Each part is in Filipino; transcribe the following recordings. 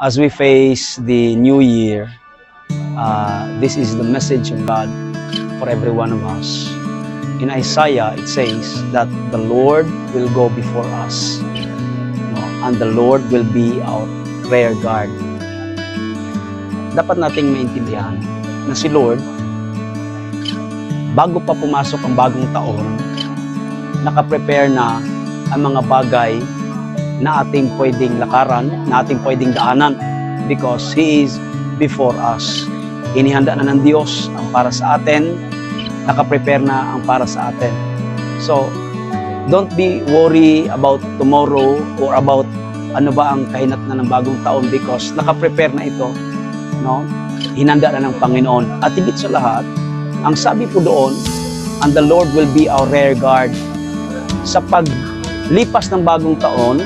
As we face the new year, this is the message of God for every one of us. In Isaiah, it says that the Lord will go before us, and the Lord will be our rear guard. Dapat nating maintindihan na si Lord, bago pa pumasok ang bagong taon, nakaprepare na ang mga bagay na ating pwedeng lakaran, na ating pwedeng daanan, because He is before us. Inihanda na ng Diyos ang para sa atin, nakaprepare na ang para sa atin. So, don't be worry about tomorrow or about ano ba ang kahinat na ng bagong taon, because nakaprepare na ito, no? Hinanda na ng Panginoon. At higit sa lahat, ang sabi po doon, and the Lord will be our rear guard. Sa paglipas ng bagong taon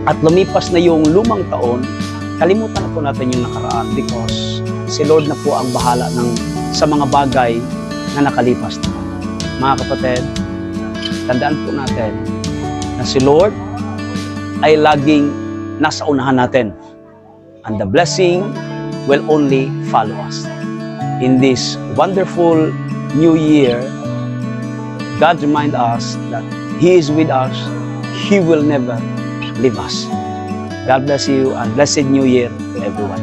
at lumipas na yung lumang taon, kalimutan na po natin yung nakaraan, because si Lord na po ang bahala sa mga bagay na nakalipas na. Mga kapatid, tandaan po natin na si Lord ay laging nasa unahan natin, and the blessing will only follow us. In this wonderful new year, God reminds us that He is with us. He will never leave us. God bless you, and blessed New Year to everyone.